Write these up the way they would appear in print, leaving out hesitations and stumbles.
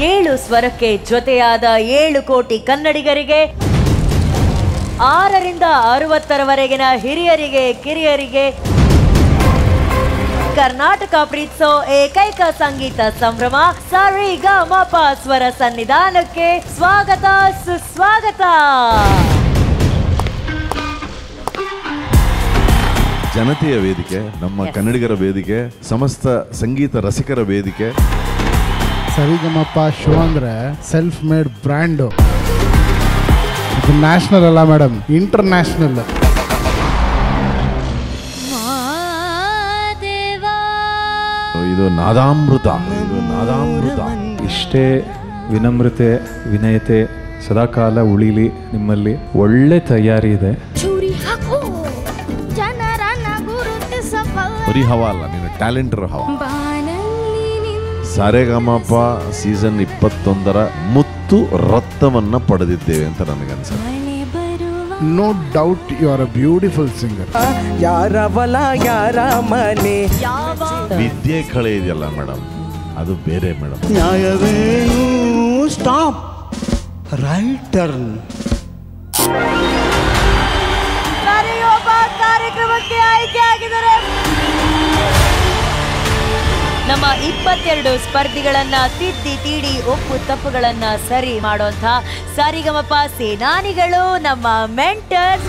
7 ಸ್ವರಕ್ಕೆ ಜೊತೆಯಾದ 7 ಕೋಟಿ ಕನ್ನಡಿಗರಿಗೆ, 6 ರಿಂದ 60ರವರೆಗಿನ ಹಿರಿಯರಿಗೆ ಕಿರಿಯರಿಗೆ ಕರ್ನಾಟಕ ಪ್ರೀತಿಸೋ ಏಕೈಕ ಸಂಗೀತ ಸಂಭ್ರಮ ಸರಿಗಮಪ ಸ್ವರ ಸನ್ನಿಧಾನಕ್ಕೆ ಸ್ವಾಗತ ಸುಸ್ವಾಗತ. ಜನತೆಯ ವೇದಿಕೆ, ನಮ್ಮ ಕನ್ನಡಿಗರ ವೇದಿಕೆ, ಸಮಸ್ತ ಸಂಗೀತ ರಸಿಕರ ವೇದಿಕೆ. ಸರಿಗಮಪ ಶೋ ಅಂದ್ರೆ ಸೆಲ್ಫ್ ಮೇಡ್ ಬ್ರ್ಯಾಂಡು. ಇದು ನ್ಯಾಷನಲ್ ಅಲ್ಲ ಮೇಡಮ್, ಇಂಟರ್ನ್ಯಾಷನಲ್. ಇದು ನಾದಾಮೃತ, ಇದು ನಾದಾಮೃತ. ಇಷ್ಟೇ ವಿನಮ್ರತೆ ವಿನಯತೆ ಸದಾಕಾಲ ಉಳಿಲಿ ನಿಮ್ಮಲ್ಲಿ. ಒಳ್ಳೆ ತಯಾರಿ ಇದೆ. ಬರೀ ಹವಾ ಅಲ್ಲ, ನೀನು ಟ್ಯಾಲೆಂಟರ್ ಹವಾ. ಸಾರೆಗಮಪ ಸೀಸನ್ 21ರ ಮುತ್ತು ರತ್ನವನ್ನ ಪಡೆದಿದ್ದೇವೆ ಅಂತ ನನಗನ್ಸುತ್ತೆ. No doubt you are a beautiful singer. ಯಾರವಲ ಯಾರ ಮನೆ ವಿದ್ಯೆ ಕಳೆ ಇದೆಯಲ್ಲ ಮೇಡಮ್, ಅದು ಬೇರೆ ಮೇಡಮ್. ನ್ಯಾಯವೇನು ಸ್ಟಾಪ್ ರೈಟ್ ಟರ್ನ್. ಕಾರ್ಯಕ್ರಮಕ್ಕೆ ಆಯ್ಕೆ ಆಗಿದ್ದಾರೆ ನಮ್ಮ 22 ಸ್ಪರ್ಧಿಗಳನ್ನ ತಿದ್ದಿ ತೀಡಿ ಒಪ್ಪು ತಪ್ಪುಗಳನ್ನ ಸರಿ ಮಾಡುವಂತ ಸರಿಗಮಪ ಸೇನಾನಿಗಳು, ನಮ್ಮ ಮೆಂಟರ್ಸ್.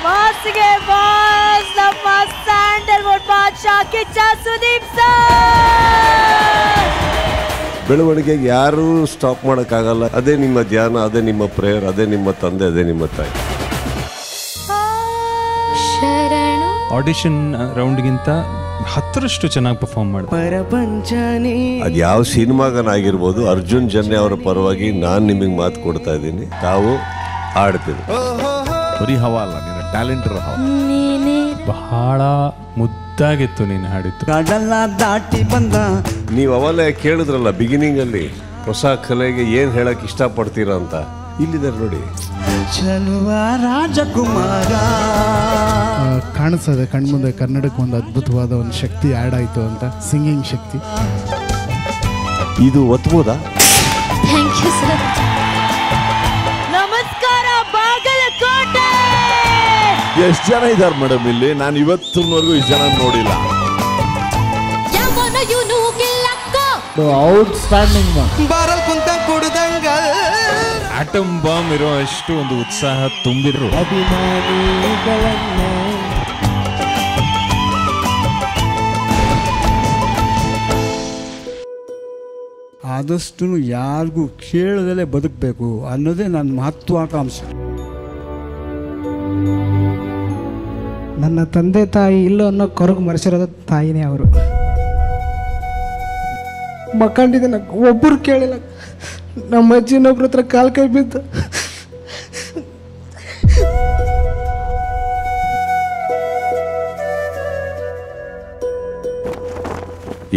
ಮಾಸ್ಗೆ ಬಾಸ್ ನಮ್ಮ ಸ್ಯಾಂಡಲ್ವುಡ್ ಬಾದ್ಶಾ ಕಿಚ್ಚ ಸುದೀಪ್ ಸರ್. ಬೆಳವಣಿಗೆಗೆ ಯಾರೂ ಸ್ಟಾಪ್ ಮಾಡೋಕ್ಕಾಗಲ್ಲ. ಅದೇ ನಿಮ್ಮ ಧ್ಯಾನ, ಅದೇ ನಿಮ್ಮ ಪ್ರೇಯರ್, ಅದೇ ನಿಮ್ಮ ತಂದೆ, ಅದೇ ನಿಮ್ಮ ತಾಯಿ. ಆಡಿಷನ್ ರೌಂಡ್ಗಿಂತ 10ರಷ್ಟು ಚೆನ್ನಾಗಿ ಪರ್ಫಾರ್ಮ್ ಮಾಡಿ. ಅದು ಯಾವ ಸಿನಿಮಾಗನಾಗಿರ್ಬೋದು, ಅರ್ಜುನ್ ಜನ್ಯ ಅವರ ಪರವಾಗಿ ನಾನು ನಿಮಗೆ ಮಾತು ಕೊಡ್ತಾ ಇದ್ದೀನಿ, ತಾವು ಆಡ್ತೀರಿ. ಬರೀ ಹವಾ ಅಲ್ಲ, ನೀನು ಟ್ಯಾಲೆಂಟರ್ ಹವಾ. ಬಹಳ ಮುದ್ದಾಗಿತ್ತು ನೀನು ಹಾಡಿತ್ತು. ಕಡಲ ದಾಟಿ ಬಂದ. ನೀವು ಅವಲೇ ಕೇಳಿದ್ರಲ್ಲ ಬಿಗಿನಿಂಗ್ ಅಲ್ಲಿ, ಹೊಸ ಕಲೆಗೆ ಏನ್ ಹೇಳಕ್ ಇಷ್ಟಪಡ್ತೀರಾ ಅಂತ. ಇಲ್ಲಿದ್ದಾರೆ ನೋಡಿ, ಚಲುವ ರಾಜಕುಮಾರ. ಕಾಣಿಸ್ತದೆ ಕಣ್ಮುಂದೆ ಕನ್ನಡಕ್ಕೆ ಒಂದು ಅದ್ಭುತವಾದ ಒಂದು ಶಕ್ತಿ ಆ್ಯಡ್ ಆಯಿತು ಅಂತ, ಸಿಂಗಿಂಗ್ ಶಕ್ತಿ. ಇದು ಒತ್ಬೋದಾ? ನಮಸ್ಕಾರ ಬಾಗಲಕೋಟೆ. ಎಷ್ಟು ಜನ ಇದ್ದಾರೆ ಮೇಡಮ್ ಇಲ್ಲಿ? ನಾನು ಇವತ್ತಿನವರೆಗೂ ಇಷ್ಟು ಜನ ನೋಡಿಲ್ಲ. ಔಟ್ಸ್ಟ್ಯಾಂಡಿಂಗ್. ಬಾರಲ್ ಕುಂತ ಕುಡ್ದಂಗ ಆಟಮ್ ಬಾಂಬ್ ಇರೋ ಅಷ್ಟು ಒಂದು ಉತ್ಸಾಹ ತುಂಬಿದ್ರು. ಆದಷ್ಟು ಯಾರಿಗೂ ಕೇಳದಲ್ಲೇ ಬದುಕಬೇಕು ಅನ್ನೋದೇ ನನ್ನ ಮಹತ್ವಾಕಾಂಕ್ಷೆ. ನನ್ನ ತಂದೆ ತಾಯಿ ಇಲ್ಲ ಅನ್ನೋ ಕೊರಗು ಮರೆಸಿರೋದ ತಾಯಿನೇ ಅವರು. ಮಕ್ಕಂಡಿದ್ದೆ, ಒಬ್ಬರು ಕೇಳಿಲ್ಲ. ನಮ್ಮ ಅಜ್ಜಿನೊಬ್ರ ಹತ್ರ ಕಾಲು ಕೈ ಬಿದ್ದು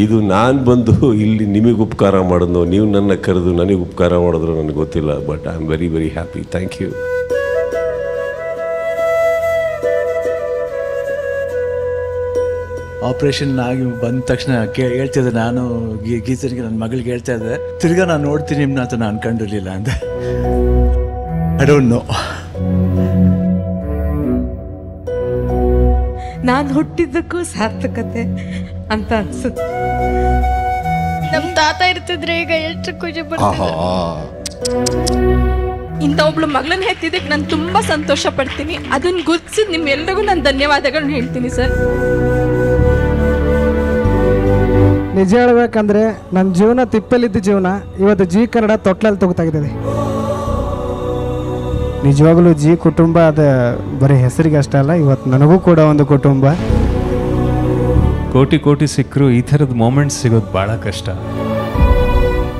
ಇದು ನಾನು ಬಂದು ಇಲ್ಲಿ ನಿಮಗೆ ಉಪಕಾರ ಮಾಡೋದು, ನೀವು ನನ್ನ ಕರೆದು ನನಗೆ ಉಪಕಾರ ಮಾಡಿದ್ರು ನನಗೆ ಗೊತ್ತಿಲ್ಲ. But I am very very happy. Thank you. Operation ಆಗಿ ಬಂದ ತಕ್ಷಣ ಹೇಳ್ತಿದ್ದೆ ನಾನು ಗೀತರಿಗೆ, ನನ್ನ ಮಗಳಿಗೆ ಹೇಳ್ತಾ ಇದ್ದೆ, ತಿರ್ಗಾ ನಾನು ನೋಡ್ತೀನಿ ನಿಮ್ಮನ್ನ ಅಂತ ನಾನು ಅನ್ಕೊಂಡಿರ್ಲಿಲ್ಲ ಅಂತ. I don't know. ನಾನು ಹುಟ್ಟಿದ್ದಕ್ಕೂ ಸಾರ್ಥಕತೆ ಅಂತ ಅನ್ಸುತ್ತೆ. ನಮ್ಮ ತಾತ ಇರ್ತಿದ್ರೆ ಈಗ ಎಷ್ಟು ಖುಷಿ ಪಡ್ತಿದ್ದೆ. ಇಂಥ ಒಬ್ಳು ಮಗಳನ್ನ ಹೆತ್ತಿದ್ದಕ್ಕೆ ನಾನು ತುಂಬಾ ಸಂತೋಷ ಪಡ್ತೀನಿ. ಅದನ್ನ ಗುರ್ತಿಸಿ ನಿಮ್ಮೆಲ್ಲರಿಗೂ ನಾನು ಧನ್ಯವಾದಗಳನ್ನ ಹೇಳ್ತೀನಿ ಸರ್. ನಿಜ ಹೇಳ್ಬೇಕಂದ್ರೆ ನನ್ನ ಜೀವನ ತಿಪ್ಪಲಿದ್ದ ಜೀವನ ಇವತ್ತು ಜಿ ಕನ್ನಡ ತೊಟ್ಲಲ್ಲಿ ತೊಗೊತಾಗಿದೆ. ನಿಜವಾಗ್ಲೂ ಜಿ ಕುಟುಂಬ ಅದು ಬರೀ ಹೆಸರಿಗೆ ಅಷ್ಟೇ ಅಲ್ಲ, ಇವತ್ತು ನನಗೂ ಕೂಡ ಒಂದು ಕುಟುಂಬ. ಕೋಟಿ ಕೋಟಿ ಸಿಕ್ಕರು ಈ ಥರದ ಮೂಮೆಂಟ್ಸ್ ಸಿಗೋದು ಭಾಳ ಕಷ್ಟ.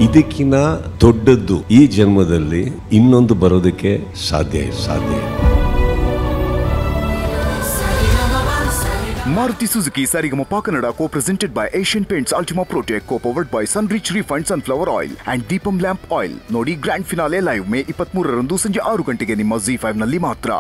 ಇದಕ್ಕಿಂತ ದೊಡ್ಡದ್ದು ಈ ಜನ್ಮದಲ್ಲಿ ಇನ್ನೊಂದು ಬರೋದಕ್ಕೆ ಸಾಧ್ಯ. Maruti Suzuki Sarigama Kannada co-presented by Asian Paints Ultima Protect, co-powered by Sunrich Refined Sunflower Oil and Deepam Lamp Oil. ನೋಡಿ ಗ್ರ್ಯಾಂಡ್ ಫಿನಾಲೆ ಲೈವ್ ಮೇ 23ರಂದು ಸಂಜೆ 6 ಗಂಟೆಗೆ ನಿಮ್ಮ ZEE5 ನಲ್ಲಿ ಮಾತ್ರ.